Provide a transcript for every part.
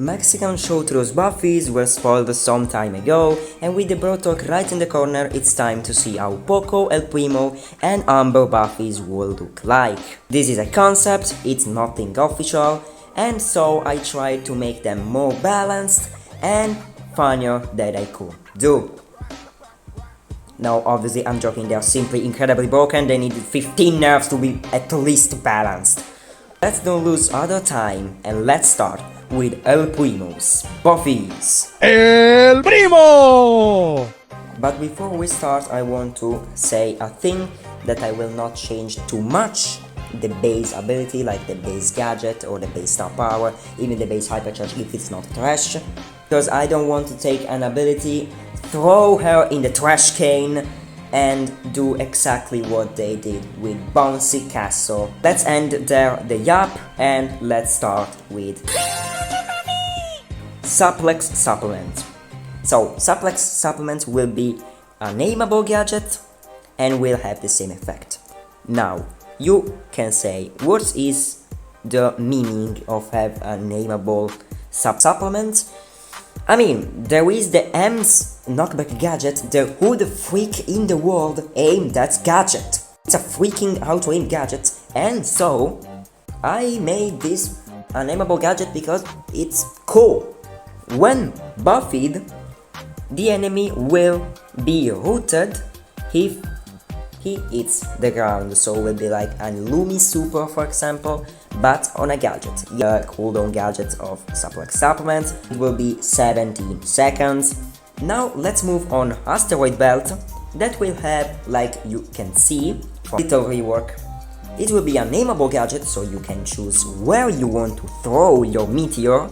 Mexican showtru's buffies were spoiled some time ago, and with the bird talk right in the corner, it's time to see how Poco, El Primo and Amber buffies will look like. This is a concept, it's nothing official, and so I tried to make them more balanced and funnier that I could do. Now obviously I'm joking, they are simply incredibly broken, they needed 15 nerfs to be at least balanced. Let's not lose other time and let's start with El Primo's buffies. El Primo! But before we start, I want to say a thing that I will not change too much the base ability, like the base gadget or the base star power, even the base hypercharge if it's not trash, because I don't want to take an ability, throw her in the trash can and do exactly what they did with Bouncy Castle. Let's end there the yap and let's start with Suplex Supplement. So Suplex Supplement will be a nameable gadget and will have the same effect. Now you can say, what is the meaning of have a nameable supplement? I mean, there is the M's knockback gadget, the who the freak in the world aimed that gadget. It's a freaking auto-aim gadget, and so I made this a nameable gadget because it's cool. When buffied, the enemy will be rooted if he hits the ground, so it will be like a Lumi Super, for example, but on a gadget. The cooldown gadget of Suplex Supplement, it will be 17 seconds. Now let's move on Asteroid Belt, that will have, like you can see, from little rework. It will be a nameable gadget, so you can choose where you want to throw your meteor.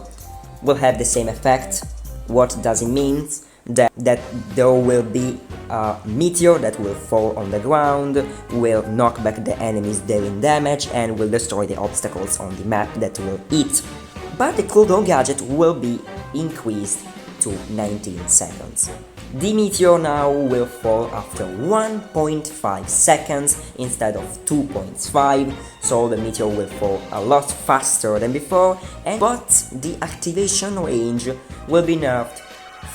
Will have the same effect. What does it mean? That there will be a meteor that will fall on the ground, will knock back the enemies dealing damage and will destroy the obstacles on the map that will hit. But the cooldown gadget will be increased to 19 seconds. The meteor now will fall after 1.5 seconds instead of 2.5, so the meteor will fall a lot faster than before, but the activation range will be nerfed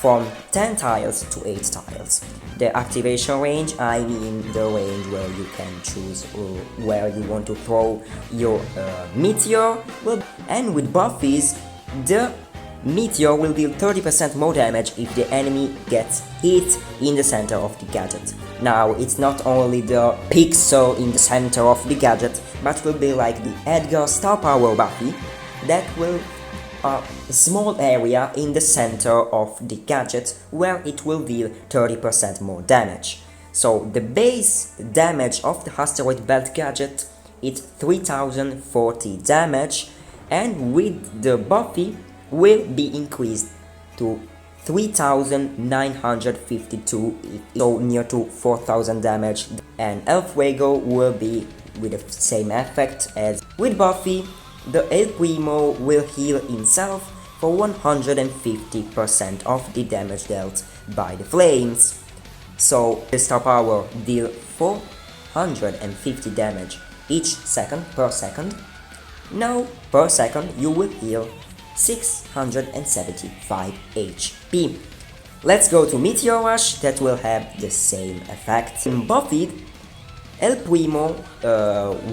from 10 tiles to 8 tiles. The activation range, I mean the range where you can choose where you want to throw your meteor, and with buffies, the meteor will deal 30% more damage if the enemy gets hit in the center of the gadget. Now, it's not only the pixel in the center of the gadget, but will be like the Edgar Star Power Buffy that will a small area in the center of the gadget where it will deal 30% more damage. So the base damage of the Asteroid Belt gadget is 3040 damage, and with the buffy will be increased to 3952, so near to 4000 damage, and El Fuego will be with the same effect as with buffy. The El Primo will heal himself for 150% of the damage dealt by the flames. So the star power deal 450 damage each second per second. Now per second you will heal 675 HP. Let's go to Meteor Rush, that will have the same effect. In Buffy, El Primo,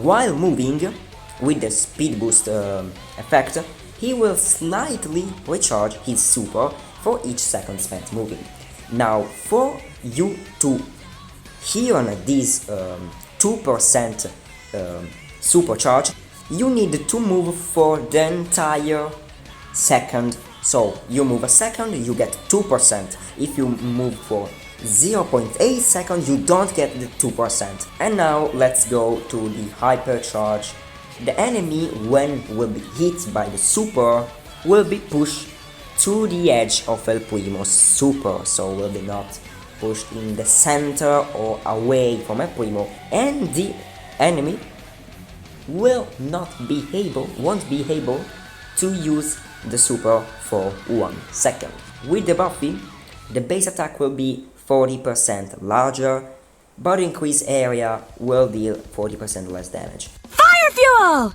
while moving with the speed boost effect, he will slightly recharge his super for each second spent moving. Now for you to heal on this 2% supercharge, you need to move for the entire second. So you move a second, you get 2%. If you move for 0.8 seconds, you don't get the 2%. And now let's go to the hypercharge. The enemy, when will be hit by the super, will be pushed to the edge of El Primo's super, so will be not pushed in the center or away from El Primo, and the enemy won't be able to use the super for 1 second. With the buffy, the base attack will be 40% larger, but increased area will deal 40% less damage. Fire fuel!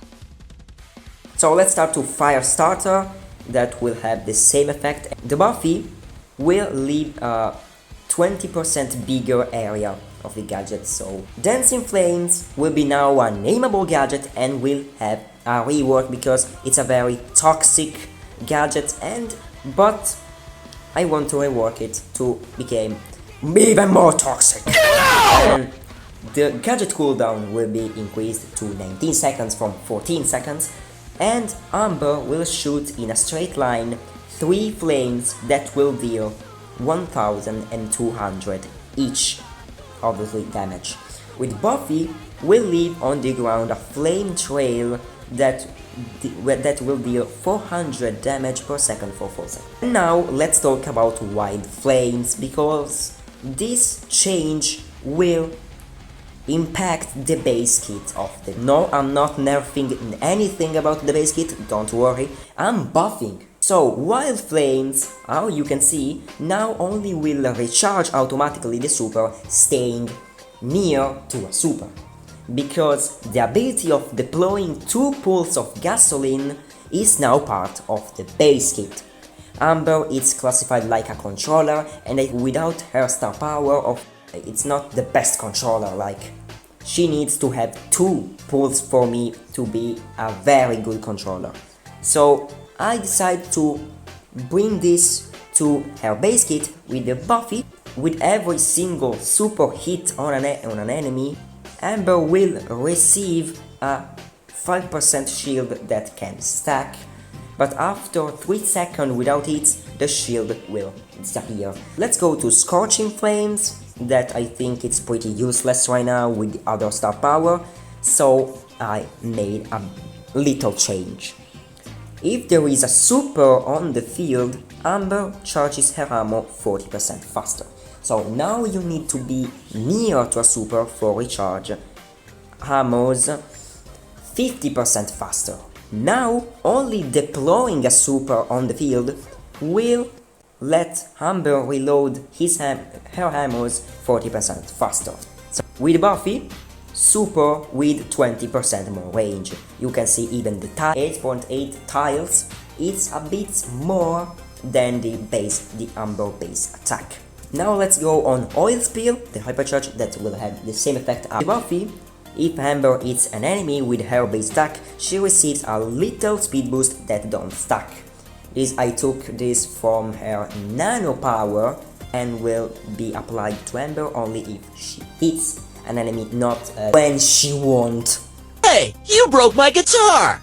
So let's start to fire starter. that will have the same effect. The buffy will leave a 20% bigger area of the gadget. So Dancing Flames will be now a nameable gadget and will have a rework because it's a very toxic gadget, but I want to rework it to become even more toxic. And the gadget cooldown will be increased to 19 seconds from 14 seconds, and Amber will shoot in a straight line 3 flames that will deal 1200 each, obviously damage. With Buffy, will leave on the ground a flame trail that will deal 400 damage per second for 4 seconds. And now let's talk about Wild Flames, because this change will impact the base kit of the... No, I'm not nerfing anything about the base kit, don't worry, I'm buffing. So Wild Flames, how you can see, now only will recharge automatically the super staying near to a super, because the ability of deploying 2 pools of gasoline is now part of the base kit. Amber is classified like a controller, and without her star power it's not the best controller. Like, she needs to have 2 pools for me to be a very good controller. So I decided to bring this to her base kit with the Buffy. With every single super hit on an enemy, Amber will receive a 5% shield that can stack, but after 3 seconds without hits, the shield will disappear. Let's go to Scorching Flames, that I think it's pretty useless right now with the other star power, so I made a little change. If there is a super on the field, Amber charges her ammo 40% faster. So now you need to be near to a super for recharge ammos 50% faster. Now only deploying a super on the field will let Amber reload her ammos 40% faster. So with Buffy, super with 20% more range. You can see even the 8.8 tiles, it's a bit more than the Amber base attack. Now let's go on Oil Spill, the hypercharge that will have the same effect as Buffy. If Amber hits an enemy with her base attack, she receives a little speed boost that don't stack. I took this from her nano power and will be applied to Amber only if she hits an enemy, not when she won't. Hey, you broke my guitar!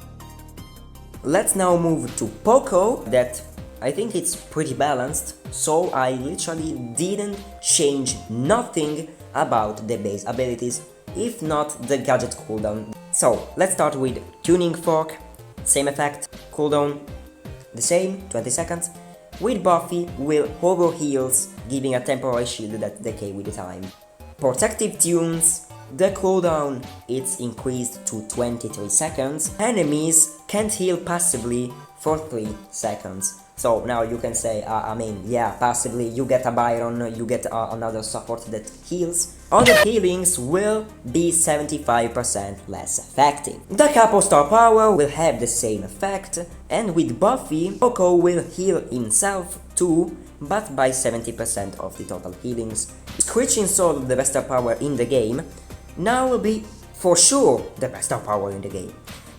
Let's now move to Poco, that I think it's pretty balanced, so I literally didn't change nothing about the base abilities, if not the gadget cooldown. So let's start with Tuning Fork, same effect, cooldown the same, 20 seconds. With Buffy will hover heals, giving a temporary shield that decays with the time. Protective Tunes, the cooldown is increased to 23 seconds. Enemies can't heal passively for 3 seconds. So now you can say, passively you get a Byron, you get another support that heals. Other healings will be 75% less effective. The Capo Star Power will have the same effect, and with Buffy, Poco will heal himself too, but by 70% of the total healings. Screeching Soul, the best star power in the game, now will be for sure the best star power in the game,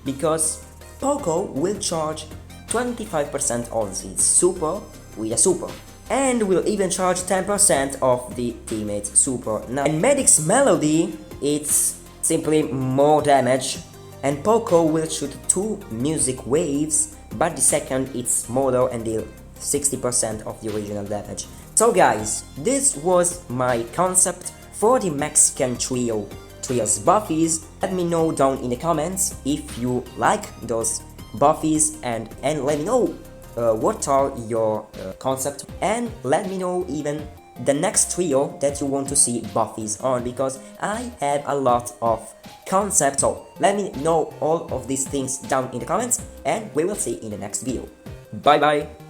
because Poco will charge 25% of its super with a super, and will even charge 10% of the teammate's super. Now, in Medic's Melody, it's simply more damage, and Poco will shoot 2 music waves, but the second it's smaller and deal 60% of the original damage. So guys, this was my concept for the Mexican Trios Buffies. Let me know down in the comments if you like those Buffies, and let me know what are your concepts, and let me know even the next trio that you want to see Buffies on, because I have a lot of concepts. So let me know all of these things down in the comments, and we will see in the next video. Bye bye!